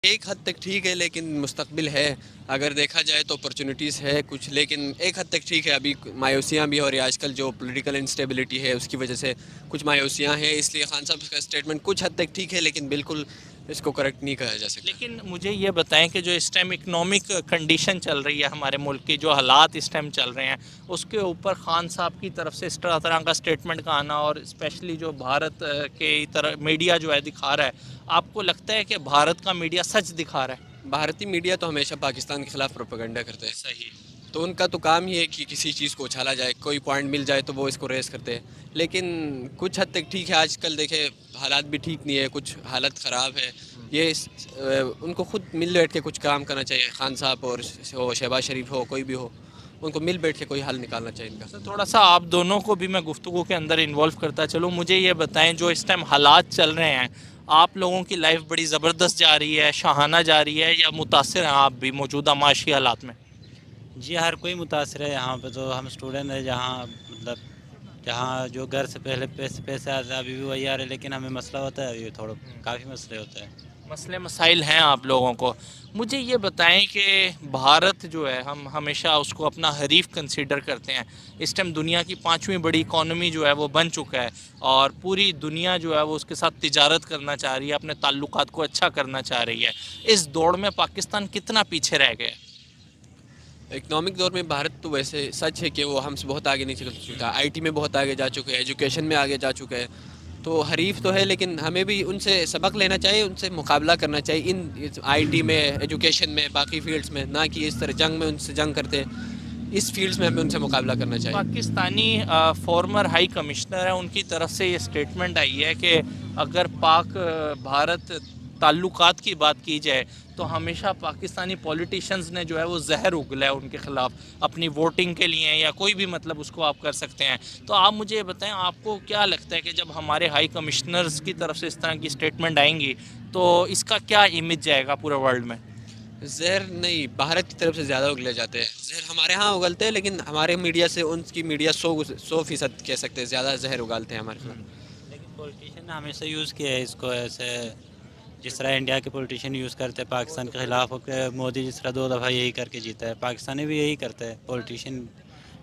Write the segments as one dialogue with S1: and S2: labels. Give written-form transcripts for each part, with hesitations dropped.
S1: ایک حد تک ٹھیک ہے لیکن مستقبل ہے، اگر دیکھا جائے تو اپرچونیٹیز ہے کچھ، لیکن ایک حد تک ٹھیک ہے. ابھی مایوسیاں بھی، اور آج کل جو پولیٹیکل انسٹیبلٹی ہے اس کی وجہ سے کچھ مایوسیاں ہیں، اس لیے خان صاحب کا اسٹیٹمنٹ کچھ حد تک ٹھیک ہے لیکن بالکل اس کو کریکٹ نہیں کہا جا سکتا.
S2: لیکن مجھے یہ بتائیں کہ جو اس ٹائم اکنامک کنڈیشن چل رہی ہے ہمارے ملک کی، جو حالات اس ٹائم چل رہے ہیں، اس کے اوپر خان صاحب کی طرف سے اس طرح کا اسٹیٹمنٹ کا آنا، اور اسپیشلی جو بھارت کے طرح میڈیا جو ہے دکھا رہا ہے، آپ کو لگتا ہے کہ بھارت کا میڈیا سچ دکھا رہا ہے؟
S1: بھارتی میڈیا تو ہمیشہ پاکستان کے خلاف پروپیگنڈا کرتے ہیں،
S2: صحیح.
S1: تو ان کا تو کام ہی ہے کہ کسی چیز کو اچھالا جائے، کوئی پوائنٹ مل جائے تو وہ اس کو ریز کرتے ہیں. لیکن کچھ حد تک ٹھیک ہے. آج کل دیکھیں حالات بھی ٹھیک نہیں ہے، کچھ حالت خراب ہے. یہ ان کو خود مل بیٹھ کے کچھ کام کرنا چاہیے، خان صاحب اور شہباز شریف ہو، کوئی بھی ہو، ان کو مل بیٹھ کے کوئی حل نکالنا چاہیے ان کا.
S2: تھوڑا سا آپ دونوں کو بھی میں گفتگو کے اندر انوالو کرتا چلوں. مجھے یہ بتائیں، جو اس ٹائم حالات چل رہے ہیں، آپ لوگوں کی لائف بڑی زبردست جا رہی ہے، شاہانہ جا رہی ہے، یا متاثر ہیں آپ بھی موجودہ معاشی حالات میں؟
S3: جی ہر کوئی متاثر ہے. یہاں پہ تو ہم اسٹوڈنٹ ہیں، جہاں مطلب جہاں جو گھر سے پہلے پیسے آتے ابھی بھی وہی آ رہے، لیکن ہمیں مسئلہ ہوتا ہے، ابھی تھوڑا کافی مسئلے ہوتے ہیں.
S2: مسئلے مسائل ہیں آپ لوگوں کو. مجھے یہ بتائیں کہ بھارت جو ہے، ہم ہمیشہ اس کو اپنا حریف کنسیڈر کرتے ہیں. اس ٹائم دنیا کی 5ویں بڑی اکانومی جو ہے وہ بن چکا ہے، اور پوری دنیا جو ہے وہ اس کے ساتھ تجارت کرنا چاہ رہی ہے، اپنے تعلقات کو اچھا کرنا چاہ رہی ہے. اس دوڑ میں پاکستان کتنا پیچھے رہ گیا؟
S1: اکنامک دور میں بھارت تو ویسے سچ ہے کہ وہ ہم سے بہت آگے نہیں چل چکا. آئی ٹی میں بہت آگے جا چکے ہیں، ایجوکیشن میں آگے جا چکے ہیں. تو حریف تو ہے لیکن ہمیں بھی ان سے سبق لینا چاہیے، ان سے مقابلہ کرنا چاہیے ان آئی ٹی میں، ایجوکیشن میں، باقی فیلڈز میں، نہ کہ اس طرح جنگ میں ان سے جنگ کرتے ہیں. اس فیلڈز میں ہمیں ان سے مقابلہ کرنا چاہیے.
S2: پاکستانی فارمر ہائی کمشنر ہیں، ان کی طرف سے یہ اسٹیٹمنٹ آئی ہے کہ اگر پاک بھارت تعلقات کی بات کی جائے تو ہمیشہ پاکستانی پولیٹیشنز نے جو ہے وہ زہر اگلا ہے ان کے خلاف، اپنی ووٹنگ کے لیے، یا کوئی بھی مطلب اس کو آپ کر سکتے ہیں. تو آپ مجھے یہ بتائیں، آپ کو کیا لگتا ہے کہ جب ہمارے ہائی کمشنرز کی طرف سے اس طرح کی اسٹیٹمنٹ آئیں گی تو اس کا کیا امیج جائے گا پورے ورلڈ میں؟
S1: زہر نہیں، بھارت کی طرف سے زیادہ اگلے جاتے ہیں. زہر ہمارے ہاں اگلتے ہیں لیکن ہمارے میڈیا سے ان کی میڈیا 100% کہہ سکتے ہیں زیادہ زہر اگالتے ہیں ہمارے خلاف.
S3: لیکن پولیٹیشین نے ہمیشہ یوز کیا ہے اس کو ایسے، جس طرح انڈیا کے پولیٹیشین یوز کرتے ہیں پاکستان کے خلاف. مودی جس طرح 2 دفعہ یہی کر کے جیتا ہے، پاکستانی بھی یہی کرتا ہے. پولیٹیشین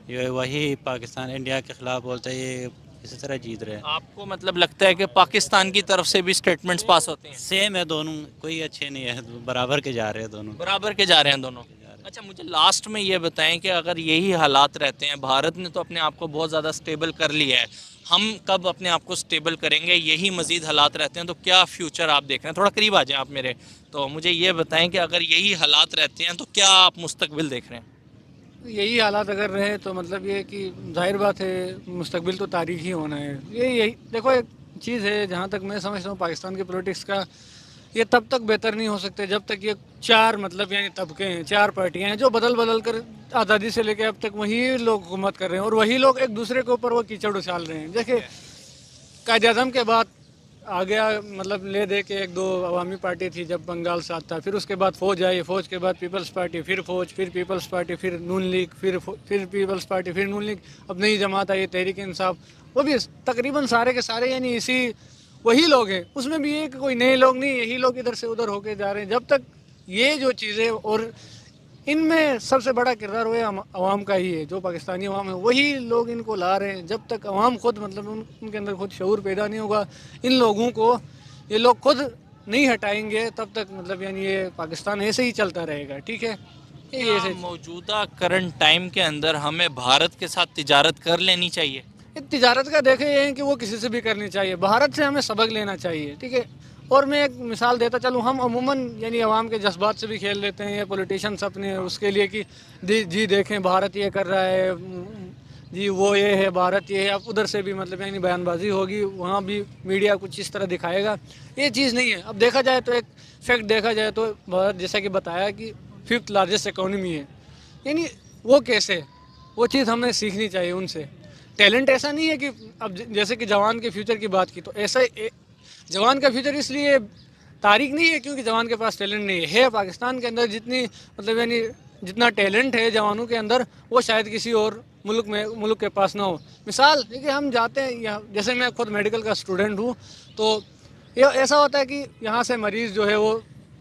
S3: وہی پاکستان انڈیا کے خلاف بولتا ہے، یہ اسی طرح جیت رہے ہیں.
S2: آپ کو مطلب لگتا ہے کہ پاکستان کی طرف سے بھی اسٹیٹمنٹس پاس ہوتے ہیں؟
S3: سیم ہے دونوں، کوئی اچھے نہیں ہے، برابر کے جا رہے ہیں دونوں.
S2: برابر کے جا رہے ہیں دونوں. اچھا مجھے لاسٹ میں یہ بتائیں کہ اگر یہی حالات رہتے ہیں، بھارت نے تو اپنے آپ کو بہت زیادہ سٹیبل کر لیا ہے، ہم کب اپنے آپ کو سٹیبل کریں گے؟ یہی مزید حالات رہتے ہیں تو کیا فیوچر آپ دیکھ رہے ہیں؟ تھوڑا قریب آ جائیں آپ میرے. تو مجھے یہ بتائیں کہ اگر یہی حالات رہتے ہیں تو کیا آپ مستقبل دیکھ رہے ہیں؟
S4: یہی حالات اگر رہے تو مطلب یہ کہ ظاہر بات ہے مستقبل تو تاریخی ہونا ہے. یہی دیکھو ایک چیز ہے، جہاں تک میں سمجھتا ہوں پاکستان کے پولیٹکس کا، یہ تب تک بہتر نہیں ہو سکتے جب تک یہ 4 مطلب یعنی طبقے ہیں، 4 پارٹیاں ہیں جو بدل کر آزادی سے لے کے اب تک وہی لوگ حکومت کر رہے ہیں، اور وہی لوگ ایک دوسرے کے اوپر وہ کیچڑ اچھال رہے ہیں. دیکھیں قائد اعظم کے بعد آ گیا مطلب لے دے کے 1-2 عوامی پارٹی تھی جب بنگال ساتھ تھا، پھر اس کے بعد فوج آئی، فوج کے بعد پیپلز پارٹی، پھر فوج، پھر پیپلز پارٹی، پھر نون لیگ، پھر پیپلز پارٹی، پھر نون لیگ. اب نئی جماعت آئی تحریک انصاف، وہ بھی تقریباً سارے کے سارے یعنی اسی وہی لوگ ہیں. اس میں بھی یہ کہ کوئی نئے لوگ نہیں، یہی لوگ ادھر سے ادھر ہو کے جا رہے ہیں. جب تک یہ جو چیزیں، اور ان میں سب سے بڑا کردار وہ عوام کا ہی ہے، جو پاکستانی عوام ہے وہی لوگ ان کو لا رہے ہیں. جب تک عوام خود مطلب ان کے اندر خود شعور پیدا نہیں ہوگا، ان لوگوں کو یہ لوگ خود نہیں ہٹائیں گے، تب تک مطلب یعنی یہ پاکستان ایسے ہی چلتا رہے گا. ٹھیک ہے، یہ
S2: کیا
S4: ایسے
S2: موجودہ کرنٹ ٹائم کے اندر ہمیں بھارت کے ساتھ تجارت کر لینی چاہیے؟
S4: تجارت کا دیکھیں یہ ہے کہ وہ کسی سے بھی کرنی چاہیے، بھارت سے ہمیں سبق لینا چاہیے. ٹھیک ہے، اور میں ایک مثال دیتا چلوں، ہم عموماً یعنی عوام کے جذبات سے بھی کھیل لیتے ہیں، یا پولیٹیشنس اپنے اس کے لیے کہ جی دیکھیں بھارت یہ کر رہا ہے، جی وہ یہ ہے، بھارت یہ ہے. اب ادھر سے بھی مطلب یعنی بیان بازی ہوگی، وہاں بھی میڈیا کچھ اس طرح دکھائے گا. یہ چیز نہیں ہے. اب دیکھا جائے تو ایک فیکٹ دیکھا جائے تو بھارت جیسا کہ بتایا کہ 5th لارجسٹ اکانومی ہے. یعنی وہ کیسے، وہ چیز ہمیں سیکھنی چاہیے ان سے. ٹیلنٹ ایسا نہیں ہے کہ اب جیسے کہ جوان کے فیوچر کی بات کی تو ایسا جوان کا فیوچر اس لیے تاریخ نہیں ہے کیونکہ جوان کے پاس ٹیلنٹ نہیں ہے. پاکستان کے اندر جتنی مطلب یعنی جتنا ٹیلنٹ ہے جوانوں کے اندر، وہ شاید کسی اور ملک کے پاس نہ ہو. مثال دیکھیے ہم جاتے ہیں، جیسے میں خود میڈیکل کا اسٹوڈنٹ ہوں، تو یہ ایسا ہوتا ہے کہ یہاں سے مریض جو ہے وہ